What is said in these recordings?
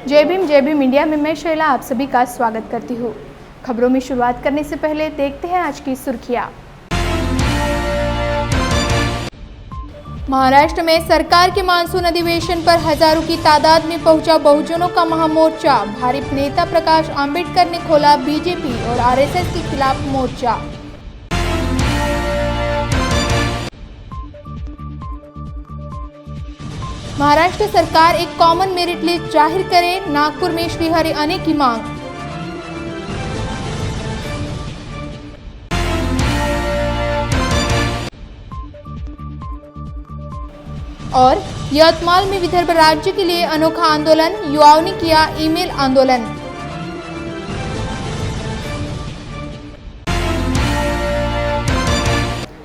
जय भीम इंडिया में मैं शैला आप सभी का स्वागत करती हूँ। खबरों में शुरुआत करने से पहले देखते हैं आज की सुर्खियाँ। महाराष्ट्र में सरकार के मानसून अधिवेशन पर हजारों की तादाद में पहुंचा बहुजनों का महामोर्चा। भाजपा नेता प्रकाश आंबेडकर ने खोला बीजेपी और आरएसएस के खिलाफ मोर्चा। महाराष्ट्र सरकार एक कॉमन मेरिट लिस्ट जाहिर करे, नागपुर में श्रीहरि आने की मांग। और यवतमाल में विदर्भ राज्य के लिए अनोखा आंदोलन, युवाओं ने किया ईमेल आंदोलन।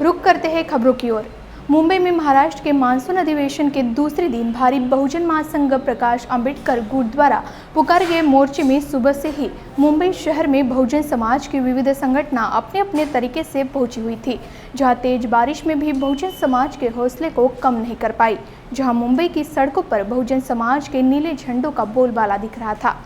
रुक करते हैं खबरों की ओर। मुंबई में महाराष्ट्र के मानसून अधिवेशन के दूसरे दिन भारी बहुजन महासंघ प्रकाश आंबेडकर गुट द्वारा पुकारे गए मोर्चे में सुबह से ही मुंबई शहर में बहुजन समाज की विविध संगठना अपने अपने तरीके से पहुंची हुई थी, जहां तेज बारिश में भी बहुजन समाज के हौसले को कम नहीं कर पाई, जहां मुंबई की सड़कों पर बहुजन समाज के नीले झंडों का बोलबाला दिख रहा था।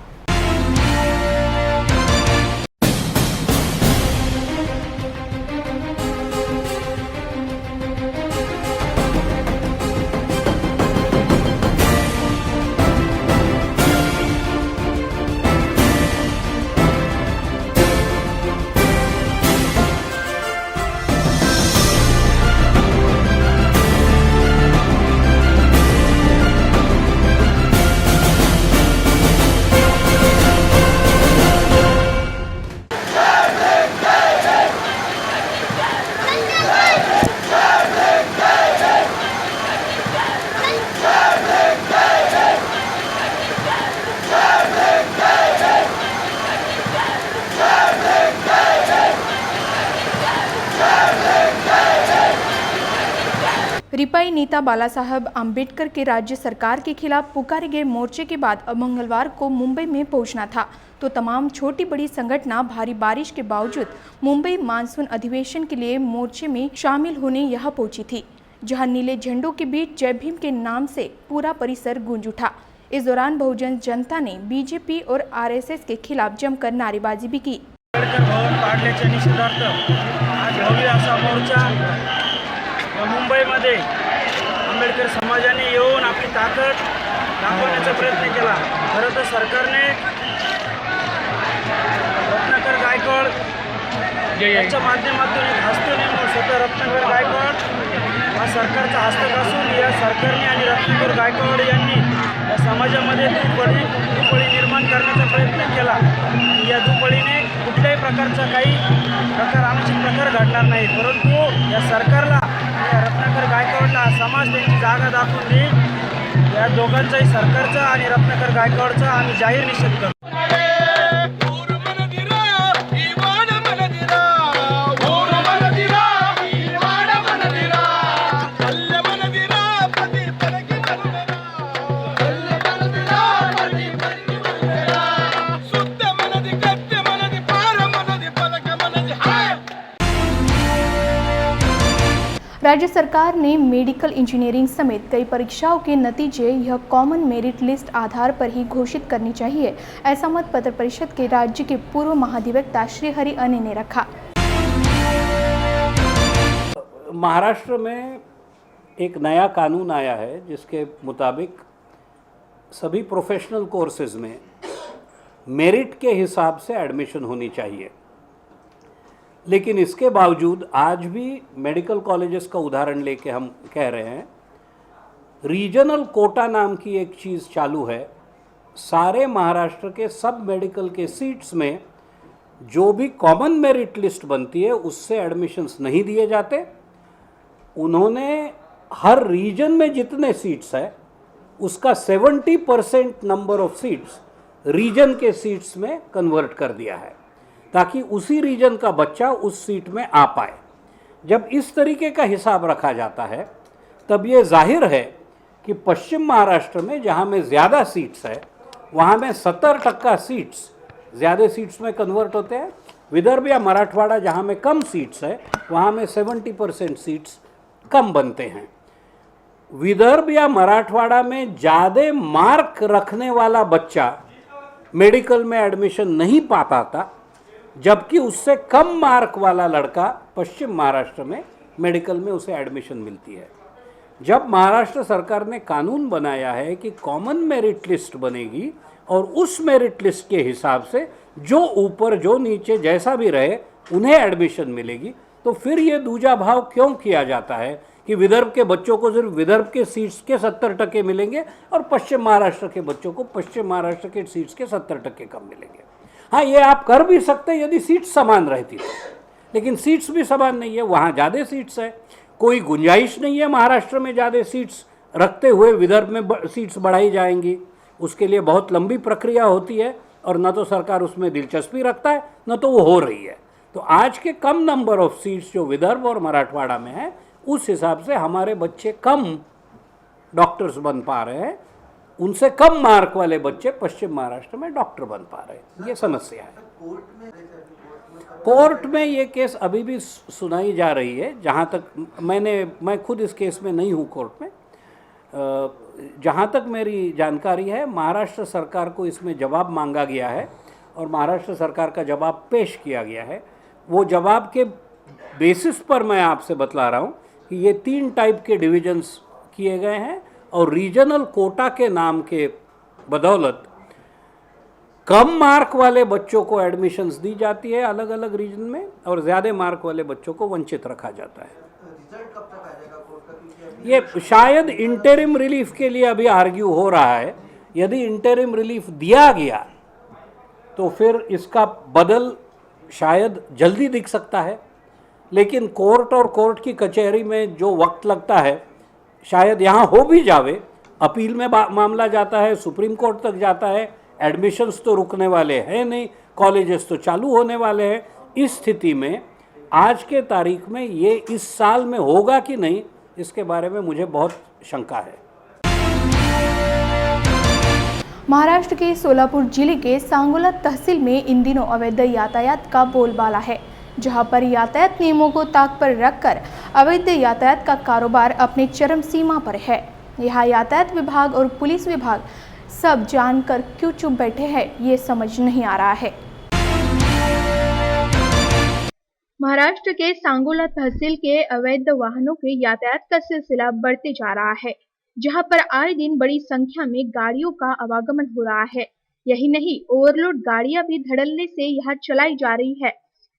रिपाई नेता बाला साहब आंबेडकर के राज्य सरकार के खिलाफ पुकारे गए मोर्चे के बाद अब मंगलवार को मुंबई में पहुंचना था, तो तमाम छोटी बड़ी संगठना भारी बारिश के बावजूद मुंबई मानसून अधिवेशन के लिए मोर्चे में शामिल होने यहाँ पहुंची थी, जहां नीले झंडों के बीच जय भीम के नाम से पूरा परिसर गूंज उठा। इस दौरान बहुजन जनता ने बीजेपी और आरएसएस के खिलाफ जमकर नारेबाजी भी की। मुंबईमध्ये आंबेडकर समाजाने येऊन आपली ताकद दाखवण्याचा प्रयत्न केला। खरं तर सरकारने रत्नाकर गायकवाड यांच्या माध्यमातून एक हस्त नेमून स्वतः रत्नाकर गायकवाड हा सरकारचा हस्तक असून या सरकारने आणि रत्नाकर गायकवाड यांनी या समाजामध्ये दुपळी निर्माण करण्याचा प्रयत्न केला। या दुपळीने कुठल्याही प्रकारचा काही अनुचित प्रकार घडणार नाही, परंतु या सरकारला रत्नाकर गायकवाडला समाज त्यांची जागा दाखवून देईल। या दोघांचाही सरकारचा आणि रत्नाकर गायकवाडचा आम्ही जाहीर निषेध करतो। राज्य सरकार ने मेडिकल इंजीनियरिंग समेत कई परीक्षाओं के नतीजे यह कॉमन मेरिट लिस्ट आधार पर ही घोषित करनी चाहिए, ऐसा मत पत्र परिषद के राज्य के पूर्व महाधिवक्ता श्रीहरि अने ने रखा। महाराष्ट्र में एक नया कानून आया है जिसके मुताबिक सभी प्रोफेशनल कोर्सेज में मेरिट के हिसाब से एडमिशन होनी चाहिए, लेकिन इसके बावजूद आज भी मेडिकल कॉलेजेस का उदाहरण लेके हम कह रहे हैं, रीजनल कोटा नाम की एक चीज़ चालू है। सारे महाराष्ट्र के सब मेडिकल के सीट्स में जो भी कॉमन मेरिट लिस्ट बनती है उससे एडमिशन्स नहीं दिए जाते। उन्होंने हर रीजन में जितने सीट्स है उसका 70% नंबर ऑफ सीट्स रीजन के सीट्स में कन्वर्ट कर दिया है, ताकि उसी रीजन का बच्चा उस सीट में आ पाए। जब इस तरीके का हिसाब रखा जाता है तब ये जाहिर है कि पश्चिम महाराष्ट्र में जहाँ में ज़्यादा सीट्स है वहाँ में 70% सीट्स ज़्यादा सीट्स में कन्वर्ट होते हैं। विदर्भ या मराठवाड़ा जहाँ में कम सीट्स है वहाँ में 70% सीट्स कम बनते हैं। विदर्भ या मराठवाड़ा में ज़्यादा मार्क रखने वाला बच्चा मेडिकल में एडमिशन नहीं पाता था, जबकि उससे कम मार्क वाला लड़का पश्चिम महाराष्ट्र में मेडिकल में उसे एडमिशन मिलती है। जब महाराष्ट्र सरकार ने कानून बनाया है कि कॉमन मेरिट लिस्ट बनेगी और उस मेरिट लिस्ट के हिसाब से जो ऊपर जो नीचे जैसा भी रहे उन्हें एडमिशन मिलेगी, तो फिर ये दूजा भाव क्यों किया जाता है कि विदर्भ के बच्चों को सिर्फ विदर्भ के सीट्स के 70% मिलेंगे और पश्चिम महाराष्ट्र के बच्चों को पश्चिम महाराष्ट्र के सीट्स के 70% कम मिलेंगे। हाँ, ये आप कर भी सकते हैं यदि सीट्स समान रहती तो, लेकिन सीट्स भी समान नहीं है, वहाँ ज़्यादा सीट्स है, कोई गुंजाइश नहीं है महाराष्ट्र में ज़्यादा सीट्स रखते हुए विदर्भ में सीट्स बढ़ाई जाएंगी। उसके लिए बहुत लंबी प्रक्रिया होती है और न तो सरकार उसमें दिलचस्पी रखता है, न तो वो हो रही है। तो आज के कम नंबर ऑफ सीट्स जो विदर्भ और मराठवाड़ा में है, उस हिसाब से हमारे बच्चे कम डॉक्टर्स बन पा रहे हैं, उनसे कम मार्क वाले बच्चे पश्चिम महाराष्ट्र में डॉक्टर बन पा रहे हैं। ये समस्या है। कोर्ट में ये केस अभी भी सुनाई जा रही है। जहाँ तक मैं खुद इस केस में नहीं हूँ कोर्ट में, जहाँ तक मेरी जानकारी है महाराष्ट्र सरकार को इसमें जवाब मांगा गया है और महाराष्ट्र सरकार का जवाब पेश किया गया है। वो जवाब के बेसिस पर मैं आपसे बतला रहा हूँ कि ये 3 टाइप के डिविजन्स किए गए हैं और रीजनल कोटा के नाम के बदौलत कम मार्क वाले बच्चों को एडमिशन्स दी जाती है अलग अलग रीजन में और ज़्यादा मार्क वाले बच्चों को वंचित रखा जाता है। ये शायद इंटरिम रिलीफ के लिए अभी आर्ग्यू हो रहा है। यदि इंटरिम रिलीफ दिया गया तो फिर इसका बदल शायद जल्दी दिख सकता है, लेकिन कोर्ट और कोर्ट की कचहरी में जो वक्त लगता है शायद यहाँ हो भी जावे। अपील में मामला जाता है, सुप्रीम कोर्ट तक जाता है, एडमिशन्स तो रुकने वाले हैं नहीं, कॉलेजेस तो चालू होने वाले हैं। इस स्थिति में आज के तारीख में ये इस साल में होगा कि नहीं, इसके बारे में मुझे बहुत शंका है। महाराष्ट्र के सोलापुर जिले के सांगोला तहसील में इन दिनों अवैध यातायात का बोलबाला है, जहां पर यातायात नियमों को ताक पर रखकर अवैध यातायात का कारोबार अपने चरम सीमा पर है। यहाँ यातायात विभाग और पुलिस विभाग सब जानकर क्यों चुप बैठे हैं, ये समझ नहीं आ रहा है। महाराष्ट्र के सांगोला तहसील के अवैध वाहनों के यातायात का सिलसिला बढ़ते जा रहा है, जहां पर आए दिन बड़ी संख्या में गाड़ियों का आवागमन हो रहा है। यही नहीं, ओवरलोड गाड़ियां भी धड़ल्ले से यहाँ चलाई जा रही है,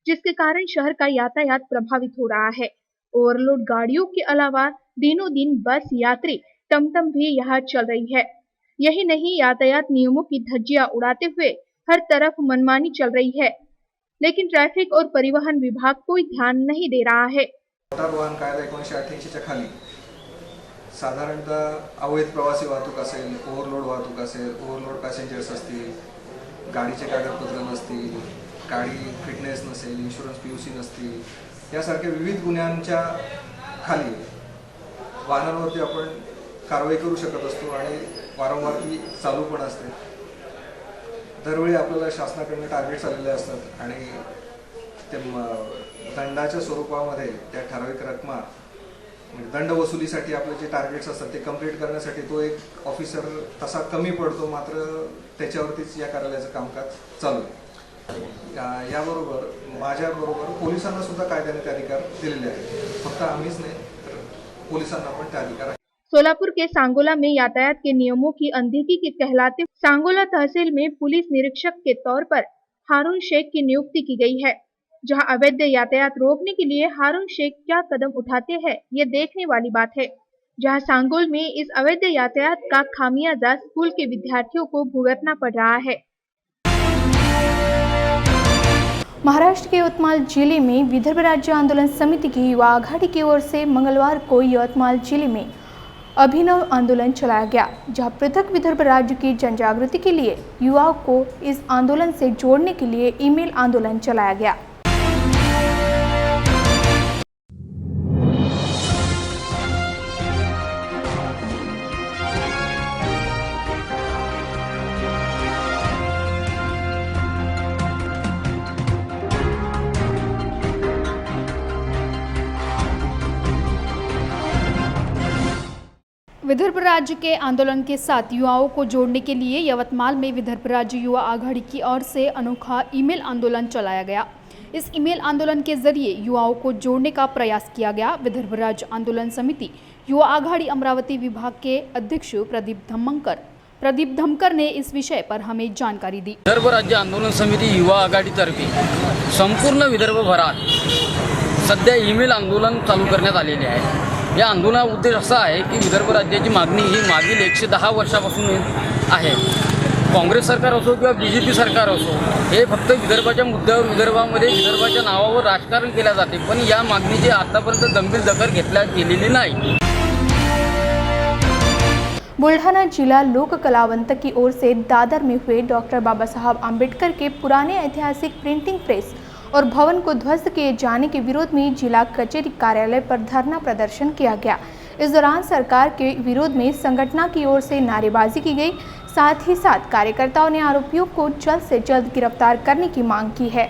जिसके कारण शहर का यातायात प्रभावित हो रहा है। ओवरलोड गाड़ियों के अलावा दिनों दिन बस, यात्री, टमटम भी यहाँ चल रही है। यही नहीं, यातायात नियमों की धज्जियां उड़ाते हुए हर तरफ मनमानी चल रही है, लेकिन ट्रैफिक और परिवहन विभाग कोई ध्यान नहीं दे रहा है। मोटार वाहन कायदा 1988च्या खाली साधारणतः अवैध प्रवासी वाहतूक असेल, ओव्हरलोड वाहतूक असेल, ओव्हरलोड पॅसेंजर्स असतील, गाडीचे कागदपत्र नसतील, गाडी फिटनेस नसेल, इन्शुरन्स PUC नसतील, यासारख्या विविध गुन्ह्यांच्या खाली वाहनांवरती आपण कारवाई करू शकत असतो आणि वारंवार ती चालू पण असते। दरवेळी आपल्याला शासनाकडून टार्गेट्स आलेले असतात आणि ते दंडाच्या स्वरूपामध्ये त्या ठराविक रकमा दंड वसुलीसाठी आपले जे टार्गेट्स असतात ते कंप्लीट करण्यासाठी तो एक ऑफिसर तसा कमी पडतो, मात्र त्याच्यावरतीच या कार्यालयाचं कामकाज चालू आहे। याबरोबर माझ्याबरोबर पोलिसांना सुद्धा कायद्याने ते अधिकार दिलेले आहेत। फक्त आम्हीच नाही तर पोलिसांना पण ते अधिकार आहेत। सोलापुर के सांगोला में यातायात के नियमों की अनदेखी के कहलाते सांगोला तहसील में पुलिस निरीक्षक के तौर पर हारून शेख की नियुक्ति की गई है। जहां अवैध यातायात रोकने के लिए हारून शेख क्या कदम उठाते हैं, ये देखने वाली बात है। जहां सांगोल में इस अवैध यातायात का खामियाजा स्कूल के विद्यार्थियों को भुगतना पड़ रहा है। महाराष्ट्र के यवतमाल जिले में विदर्भ राज्य आंदोलन समिति की युवा आघाड़ी की ओर से मंगलवार को यवतमाल जिले में अभिनव आंदोलन चलाया गया, जहां पृथक विदर्भ राज्य की जनजागृति के लिए युवाओं को इस आंदोलन से जोड़ने के लिए ईमेल आंदोलन चलाया गया। विदर्भ राज्य के आंदोलन के साथ युवाओं को जोड़ने के लिए यवतमाल में विदर्भ राज्य युवा आघाड़ी की ओर से अनोखा ईमेल आंदोलन चलाया गया। इस ईमेल आंदोलन के जरिए युवाओं को जोड़ने का प्रयास किया गया। विदर्भ राज्य आंदोलन समिति युवा आघाड़ी अमरावती विभाग के अध्यक्ष प्रदीप धमकर ने इस विषय पर हमें जानकारी दी। विदर्भ राज्य आंदोलन समिती युवा आघाडीतर्फे संपूर्ण विदर्भभरात सध्या ईमेल आंदोलन चालू करण्यात आलेले आहे। या आंदोलनाचा उद्देश असा आहे की विदर्भ राज्याची मागणी ही मागील 110 वर्षापासून आहे। काँग्रेस सरकार असो किंवा BJP सरकार असो, हे फक्त विदर्भाच्या मुद्द्यावर विदर्भाच्या नावावर राजकारण केले जाते, पण या मागणीची आतापर्यंत गंभीर दखल घेतली गेलेली नाही। बुल्ढाना जिला लोक कलावंत की ओर से दादर में हुए डॉक्टर बाबा साहब आम्बेडकर के पुराने ऐतिहासिक प्रिंटिंग प्रेस और भवन को ध्वस्त किए जाने के विरोध में जिला कचेरी कार्यालय पर धरना प्रदर्शन किया गया। इस दौरान सरकार के विरोध में संगठन की ओर से नारेबाजी की गई। साथ ही साथ कार्यकर्ताओं ने आरोपियों को जल्द से जल्द गिरफ्तार करने की मांग की है।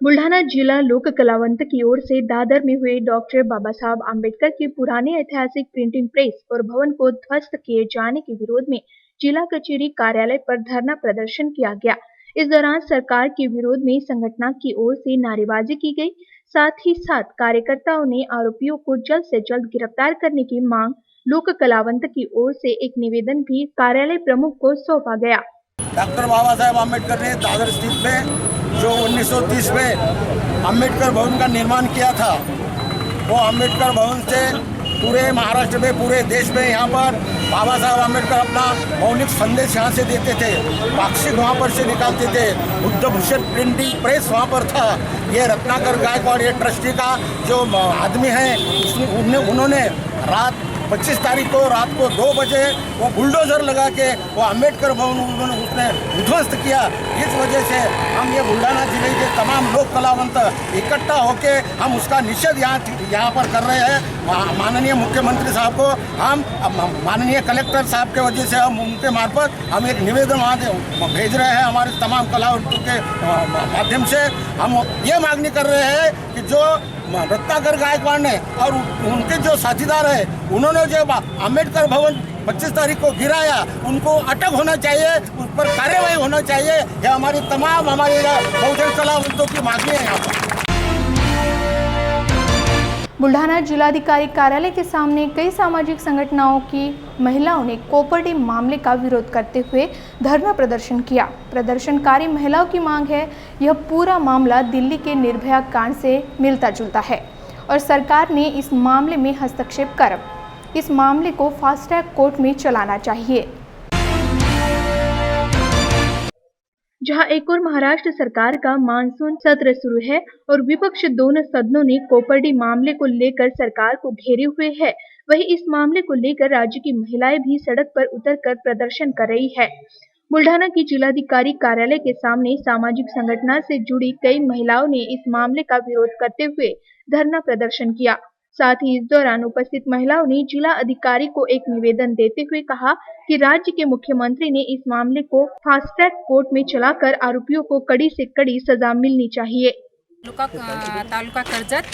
बुल्ढाना जिला लोक कलावंत की ओर से दादर में हुए डॉक्टर बाबा साहब आम्बेडकर के पुराने ऐतिहासिक प्रिंटिंग प्रेस और भवन को ध्वस्त किए जाने के विरोध में जिला कचेरी कार्यालय पर धरना प्रदर्शन किया गया। इस दौरान सरकार के विरोध में संगठन की ओर से नारेबाजी की गई। साथ ही साथ कार्यकर्ताओं ने आरोपियों को जल्द से जल्द गिरफ्तार करने की मांग लोक कलावंत की ओर से एक निवेदन भी कार्यालय प्रमुख को सौंपा गया। डॉक्टर बाबा साहेब आम्बेडकर ने दादर स्थित में जो 1930 में आम्बेडकर भवन का निर्माण किया था, वो आम्बेडकर भवन से पूरे महाराष्ट्र में, पूरे देश में यहाँ पर बाबा साहब आम्बेडकर अपना मौलिक संदेश यहाँ से देते थे। पाक्षिक वहाँ पर से निकालते थे। बुद्ध भूषण प्रिंटिंग प्रेस वहाँ पर था। ये रत्नाकर गायकवाड़, ये ट्रस्टी का जो आदमी है, उन्होंने रात 25 तारीख को रात को 2 बजे वो बुलडोजर लगा के वो अम्बेडकर भवन उसने उध्वस्त किया। इस वजह से हम ये बुल्ढाना जिले के तमाम लोक कलावंत इकट्ठा होके हम उसका निषेध यहाँ पर कर रहे हैं। माननीय मुख्यमंत्री साहब को हम माननीय कलेक्टर साहब के वजह से हम उनके मार्फत हम एक निवेदन वहाँ भेज रहे हैं। हमारे तमाम कलावंतों के माध्यम से हम ये मांगनी कर रहे हैं कि जो रत्नाकर गायकवाड़ ने और उनके जो साथीदार है, उन्होंने जो अम्बेडकर भवन 25 तारीख को गिराया, उनको अटक होना चाहिए, उस पर कार्यवाही होना चाहिए। यह हमारी तमाम हमारे बहुजन कलावंतों की मांग है। यहाँ पर बुल्ढाना जिलाधिकारी कार्यालय के सामने कई सामाजिक संगठनों की महिलाओं ने कोपर्डी मामले का विरोध करते हुए धरना प्रदर्शन किया। प्रदर्शनकारी महिलाओं की मांग है, यह पूरा मामला दिल्ली के निर्भया कांड से मिलता जुलता है और सरकार ने इस मामले में हस्तक्षेप कर इस मामले को फास्ट ट्रैक कोर्ट में चलाना चाहिए। जहां एक और महाराष्ट्र सरकार का मानसून सत्र शुरू है और विपक्ष दोनों सदनों ने कोपर्डी मामले को लेकर सरकार को घेरे हुए है, वहीं इस मामले को लेकर राज्य की महिलाएं भी सड़क पर उतरकर प्रदर्शन कर रही है। बुल्ढाना की जिलाधिकारी कार्यालय के सामने सामाजिक संगठन से जुड़ी कई महिलाओं ने इस मामले का विरोध करते हुए धरना प्रदर्शन किया। साथ ही इस दौरान उपस्थित महिलाओं ने जिला अधिकारी को एक निवेदन देते हुए कहा कि राज्य के मुख्यमंत्री ने इस मामले को फास्ट ट्रैक कोर्ट में चलाकर आरोपियों को कड़ी से कड़ी सजा मिलनी चाहिए। तालुका कर्जत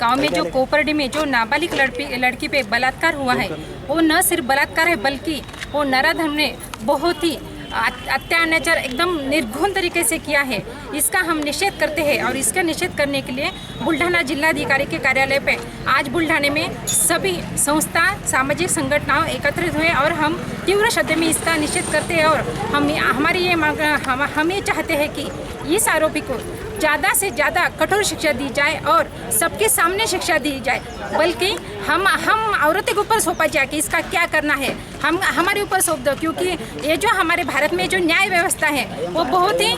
गांव में जो कोपर्डी में जो नाबालिग लड़की पे बलात्कार हुआ है, वो न सिर्फ बलात्कार है बल्कि वो नराधम ने बहुत ही अत्याचार एकदम निर्घुण तरीके से किया है। इसका हम निषेध करते हैं और इसका निषेध करने के लिए बुल्ढाना जिलाधिकारी के कार्यालय पे आज बुल्ढाने में सभी संस्था सामाजिक संगठनों एकत्रित हुए और हम तीव्र शब्द में इसका निषेध करते हैं और हमारी ये मांग हम ये चाहते हैं कि इस आरोपी को ज़्यादा से ज़्यादा कठोर शिक्षा दी जाए और सबके सामने शिक्षा दी जाए, बल्कि हम औरतों के ऊपर सौंपा जाए कि इसका क्या करना है, हम हमारे ऊपर सौंप दो। क्योंकि ये जो हमारे भारत में जो न्याय व्यवस्था है वो बहुत ही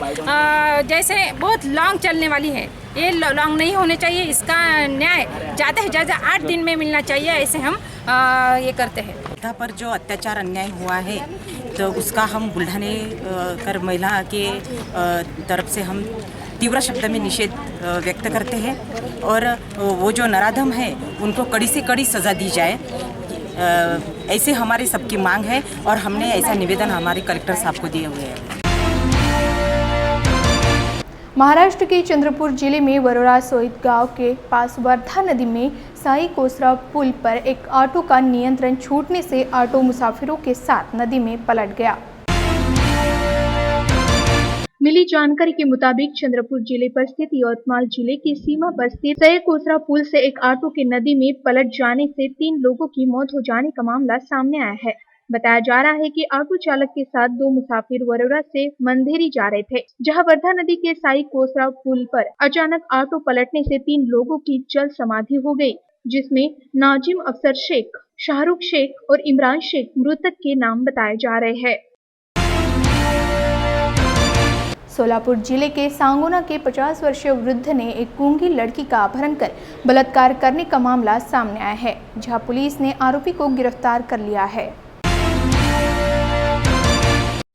जैसे बहुत लॉन्ग चलने वाली है, ये लॉन्ग नहीं होने चाहिए। इसका न्याय ज़्यादा से ज़्यादा 8 दिन में मिलना चाहिए, ऐसे हम ये करते हैं। पर जो अत्याचार अन्याय हुआ है तो उसका हम बुल्ढाने कर महिला के तरफ से हम तीव्र शब्द में निषेध व्यक्त करते हैं और वो जो नराधम है उनको कड़ी से कड़ी सज़ा दी जाए, ऐसे हमारी सबकी मांग है और हमने ऐसा निवेदन हमारे कलेक्टर साहब को दिए हुए हैं। महाराष्ट्र के चंद्रपुर जिले में वरोरा सोईत गांव के पास वर्धा नदी में साई कोसरा पुल पर एक ऑटो का नियंत्रण छूटने से ऑटो मुसाफिरों के साथ नदी में पलट गया। मिली जानकारी के मुताबिक चंद्रपुर जिले पर स्थित यवतमाल जिले की सीमा पर स्थित साई कोसरा पुल से एक ऑटो के नदी में पलट जाने से 3 लोगों की मौत हो जाने का मामला सामने आया है। बताया जा रहा है कि ऑटो चालक के साथ 2 मुसाफिर वरोरा से मंदेरी जा रहे थे, जहां वर्धा नदी के साई कोसरा पुल पर अचानक ऑटो पलटने से 3 लोगों की जल समाधि हो गई, जिसमें नाजिम अफसर शेख, शाहरुख शेख और इमरान शेख मृतक के नाम बताए जा रहे हैं। सोलापुर जिले के सांगोना के 50 वर्षीय वृद्ध ने एक गूंगी लड़की का अपहरण कर बलात्कार करने का मामला सामने आया है, जहां पुलिस ने आरोपी को गिरफ्तार कर लिया है।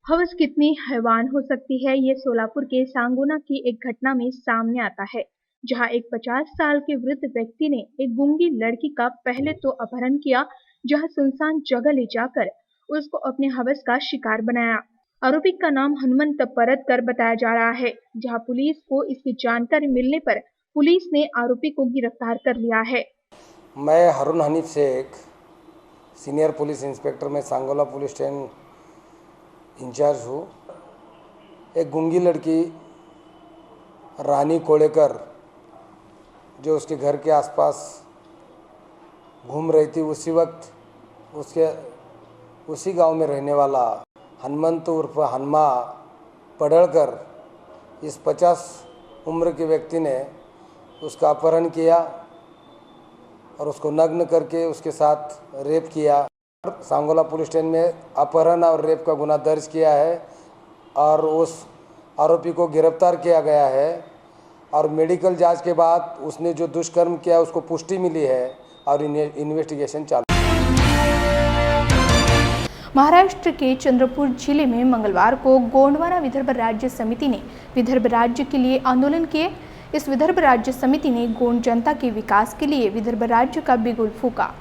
हवस कितनी हैवान हो सकती है, ये सोलापुर के सांगोना की एक घटना में सामने आता है, जहां एक 50 साल के वृद्ध व्यक्ति ने एक गूंगी लड़की का पहले तो अपहरण किया, जहां सुनसान जगह ले जाकर उसको अपने हवस का शिकार बनाया। आरोपी का नाम हनुमंत परतकर बताया जा रहा है, जहां पुलिस को इसकी जानकारी मिलने पर पुलिस ने आरोपी को गिरफ्तार कर लिया है। मैं Haroon Hanif Shaikh, senior police inspector में सांगोला पुलिस स्टेशन इंचार्ज हूँ। एक गूंगी लड़की रानी कोड़ेकर जो उसके घर के आसपास घूम रही थी, उसी वक्त उसी गांव में रहने वाला हनुमंत उर्फ हनुमा पड़लकर, इस 50 उम्र के व्यक्ति ने उसका अपहरण किया और उसको नग्न करके उसके साथ रेप किया। सांगोला पुलिस स्टेशन में अपहरण और रेप का गुना दर्ज किया है और उस आरोपी को गिरफ्तार किया गया है और मेडिकल जांच के बाद उसने जो दुष्कर्म किया उसको पुष्टि मिली है और इन्वेस्टिगेशन चालू। महाराष्ट्र के चंद्रपुर जिले में मंगलवार को गोंडवाना विदर्भ राज्य समिति ने विदर्भ राज्य के लिए आंदोलन किए। इस विदर्भ राज्य समिति ने गोंड जनता के विकास के लिए विदर्भ राज्य का बिगुल फूका।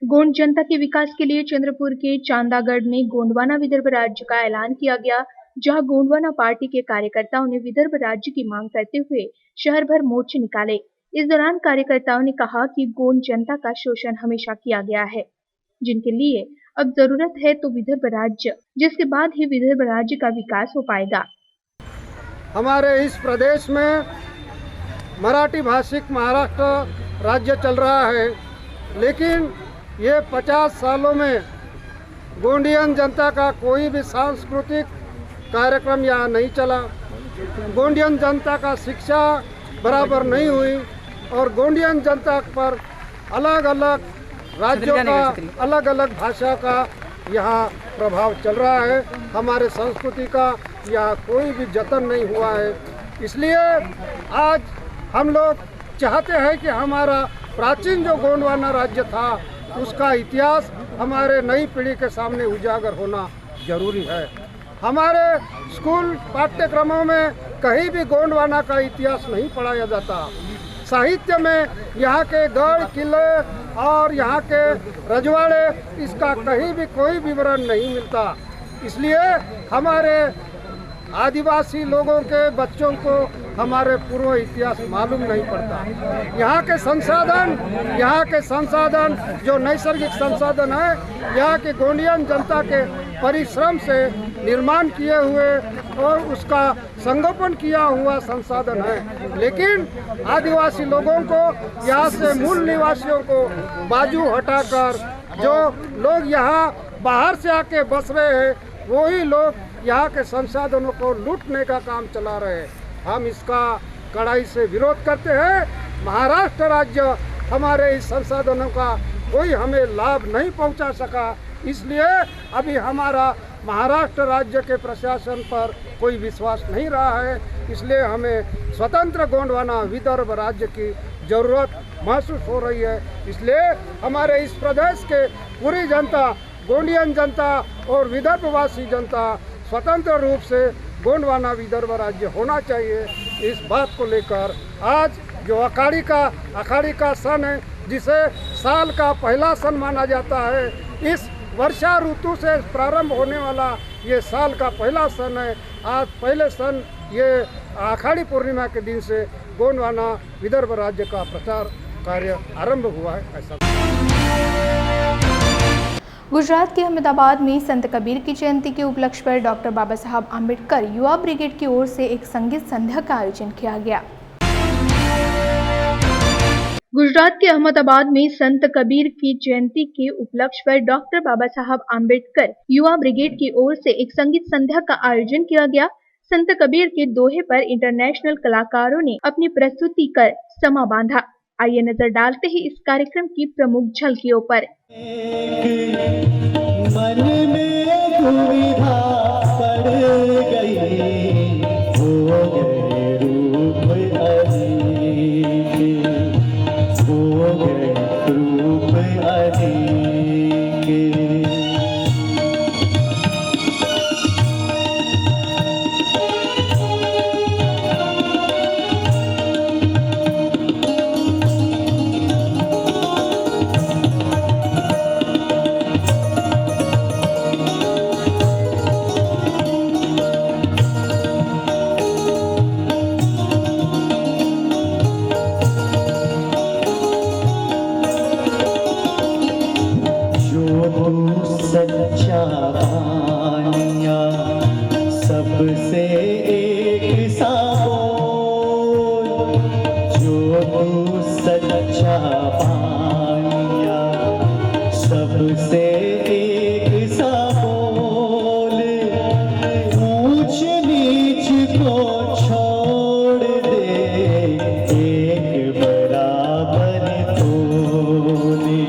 गोंड जनता के विकास के लिए चंद्रपुर के चांदागढ़ में गोंडवाना विदर्भ राज्य का ऐलान किया गया, जहां गोंडवाना पार्टी के कार्यकर्ताओं ने विदर्भ राज्य की मांग करते हुए शहर भर मोर्चे निकाले। इस दौरान कार्यकर्ताओं ने कहा कि गोंड जनता का शोषण हमेशा किया गया है, जिनके लिए अब जरूरत है तो विदर्भ राज्य, जिसके बाद ही विदर्भ राज्य का विकास हो पाएगा। हमारे इस प्रदेश में मराठी भाषिक महाराष्ट्र राज्य चल रहा है, लेकिन ये 50 सालों में गोंडियन जनता का कोई भी सांस्कृतिक कार्यक्रम यहाँ नहीं चला। गोंडियन जनता का शिक्षा बराबर नहीं हुई और गोंडियन जनता पर अलग अलग राज्यों का अलग अलग भाषा का यहाँ प्रभाव चल रहा है। हमारे संस्कृति का यहाँ कोई भी जतन नहीं हुआ है। इसलिए आज हम लोग चाहते हैं कि हमारा प्राचीन जो गोंडवाना राज्य था उसका इतिहास हमारे नई पीढ़ी के सामने उजागर होना जरूरी है। हमारे स्कूल पाठ्यक्रमों में कहीं भी गोंडवाना का इतिहास नहीं पढ़ाया जाता। साहित्य में यहाँ के गढ़ किले और यहाँ के रजवाड़े इसका कहीं भी कोई विवरण नहीं मिलता। इसलिए हमारे आदिवासी लोगों के बच्चों को हमारे पूर्व इतिहास मालूम नहीं पड़ता। यहाँ के संसाधन जो नैसर्गिक संसाधन है, यहाँ के गोंडियन जनता के परिश्रम से निर्माण किए हुए और उसका संगोपन किया हुआ संसाधन है, लेकिन आदिवासी लोगों को यहाँ से मूल निवासियों को बाजू हटाकर जो लोग यहाँ बाहर से आके बस रहे हैं, वही लोग यहाँ के संसाधनों को लूटने का काम चला रहे हैं। हम इसका कड़ाई से विरोध करते हैं। महाराष्ट्र राज्य हमारे इस संसाधनों का कोई हमें लाभ नहीं पहुंचा सका, इसलिए अभी हमारा महाराष्ट्र राज्य के प्रशासन पर कोई विश्वास नहीं रहा है। इसलिए हमें स्वतंत्र गोंडवाना विदर्भ राज्य की ज़रूरत महसूस हो रही है। इसलिए हमारे इस प्रदेश के पूरी जनता, गोंडियन जनता और विदर्भवासी जनता स्वतंत्र रूप से गोंडवाना विदर्भ राज्य होना चाहिए। इस बात को लेकर आज जो अखाड़ी का सन है, जिसे साल का पहला सन माना जाता है, इस वर्षा ऋतु से प्रारंभ होने वाला ये साल का पहला सन है। आज पहले सन ये आषाढ़ी पूर्णिमा के दिन से गोंडवाना विदर्भ राज्य का प्रचार कार्य आरंभ हुआ है। ऐसा गुजरात के अहमदाबाद में संत कबीर की जयंती के उपलक्ष्य पर डॉक्टर बाबा साहब आम्बेडकर युवा ब्रिगेड की ओर से एक संगीत संध्या का आयोजन किया गया। गुजरात के अहमदाबाद में संत कबीर की जयंती के उपलक्ष्य पर डॉक्टर बाबा साहब आम्बेडकर युवा ब्रिगेड की ओर से एक संगीत संध्या का आयोजन किया गया। संत कबीर के दोहे पर इंटरनेशनल कलाकारों ने अपनी प्रस्तुति कर समा बांधा। आइए नजर डालते हैं इस कार्यक्रम की प्रमुख झलकियों पर। मन में दुविधा पड़ गई, हो गए रूप अनेक, हो गए रूप अनेक। सच्चा बानिया सबसे एक सा बोल, जो तू सच्चा बानिया सबसे एक सा बोल, ऊंच नीच को छोड़ दे, एक बराबर तोले,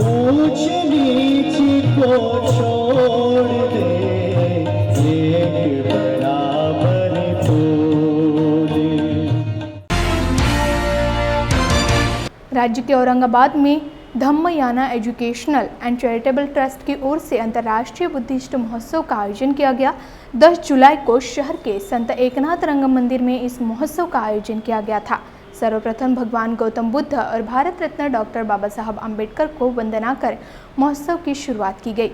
ऊंच नीच को छोड़ दे, एक बराबर तोले। राज्य के औरंगाबाद में धम्मयाना एजुकेशनल एंड चैरिटेबल ट्रस्ट की ओर से अंतर्राष्ट्रीय बुद्धिस्ट महोत्सव का आयोजन किया गया। 10 जुलाई को शहर के संत एकनाथ रंगम मंदिर में इस महोत्सव का आयोजन किया गया था। सर्वप्रथम भगवान गौतम बुद्ध और भारत रत्न डॉक्टर बाबा साहब आम्बेडकर को वंदना कर महोत्सव की शुरुआत की गई।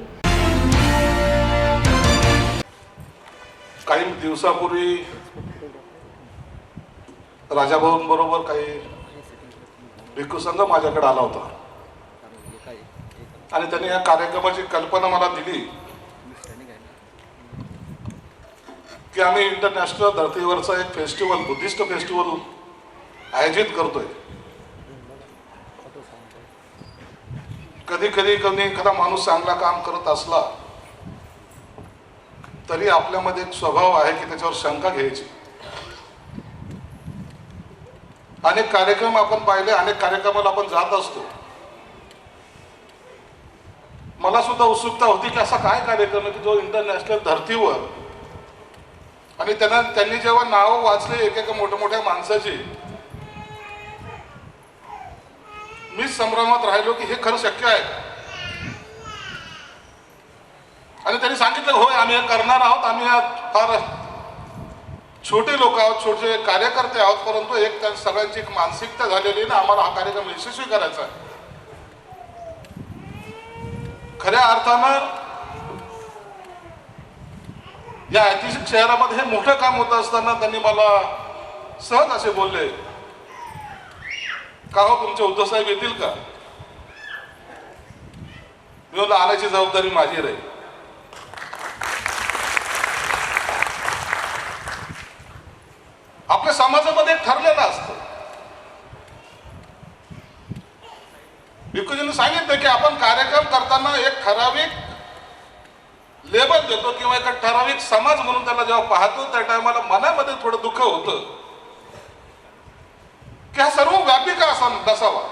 काही दिवसापूर्वी राजाभाऊं बरोबर काही भिक्खू संघ माझ्याकडे आला होता आणि त्यांनी या कार्यक्रमाची कल्पना मला दिली की आम्ही इंटरनॅशनल धर्तीवरचा एक फेस्टिवल, बुद्धिस्ट फेस्टिवल आयोजित करतोय। कधी कधी कधी एखादा माणूस चांगला काम करत असला तरी आपल्यामध्ये एक स्वभाव आहे की त्याच्यावर शंका घ्यायची। अनेक कार्यक्रम आपण पाहिले, अनेक कार्यक्रमाला आपण जात असतो। मला सुद्धा उत्सुकता होती की असा काय कार्यक्रम आहे की जो इंटरनॅशनल धर्तीवर, आणि त्यांनी जेव्हा नाव वाचले एक एक मोठ्या माणसाची, मी संभ्रमात राहिलो की हे खरं शक्य आहे। आणि त्यांनी सांगितलं होय आम्ही हे करणार आहोत, आम्ही फार छोटे लोक आहोत, छोटे कार्यकर्ते आहोत, परंतु एक त्या सगळ्यांची एक मानसिकता झालेली ना, आम्हाला हा कार्यक्रम यशस्वी करायचा आहे। खऱ्या अर्थानं या ऐतिहासिक शहरामध्ये हे मोठं काम होत असताना त्यांनी मला सहज असे बोलले, का हो तुमचे उद्धव साहेब येतील का? मी म्हणलं आणायची जबाबदारी माझी राहील। आपल्या समाजामध्ये ठरलेलं असतं। भिक्खूजींनी सांगितलं की आपण कार्यक्रम करताना एक ठराविक लेबल देतो किंवा एक ठराविक समाज म्हणून त्याला जेव्हा पाहतो त्या टायमाला मनामध्ये थोडं दुःख होतं की हा सर्व व्यापी का नसावा।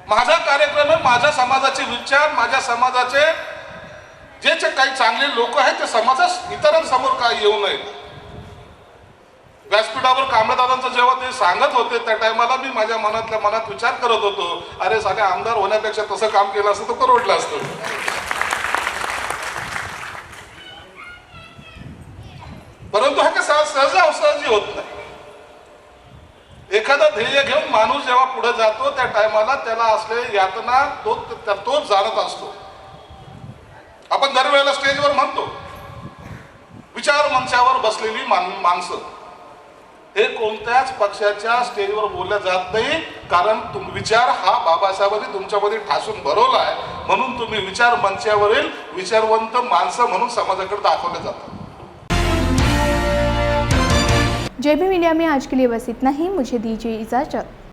माझा कार्यक्रम आहे, माझ्या समाजाचे विचार, माझ्या समाजाचे जे काही चांगले लोक आहेत ते समाजात इतरांसमोर काय येऊ नये। व्यासपीठावर कांबळेदादांचं जेव्हा ते सांगत होते त्या टायमाला मी माझ्या मनातल्या मनात विचार करत होतो, अरे साध्या आमदार होण्यापेक्षा तसं काम केलं असतं तर परवडलं असतं। परंतु हा सहजासहजी होत नाही। एखादा ध्येय घेऊन माणूस जेव्हा पुढे जातो त्या टायमाला त्याला असलेली यातना तोच जाणत असतो। आपण दरवेळेला स्टेजवर म्हणतो विचार मंचावर बसलेली माणसं हे कोणत्याच पक्षाच्या स्टेजवर बोलल्या जात नाही, कारण विचार हा बाबासाहेबांनी तुमच्यामध्ये ठासून भरवला आहे, म्हणून तुम्ही विचार मंचावरील विचारवंत माणसं म्हणून समाजाकडे दाखवले जातात। JB मीडिया में आज के लिए बस इतना ही। मुझे दीजिए इजाजत।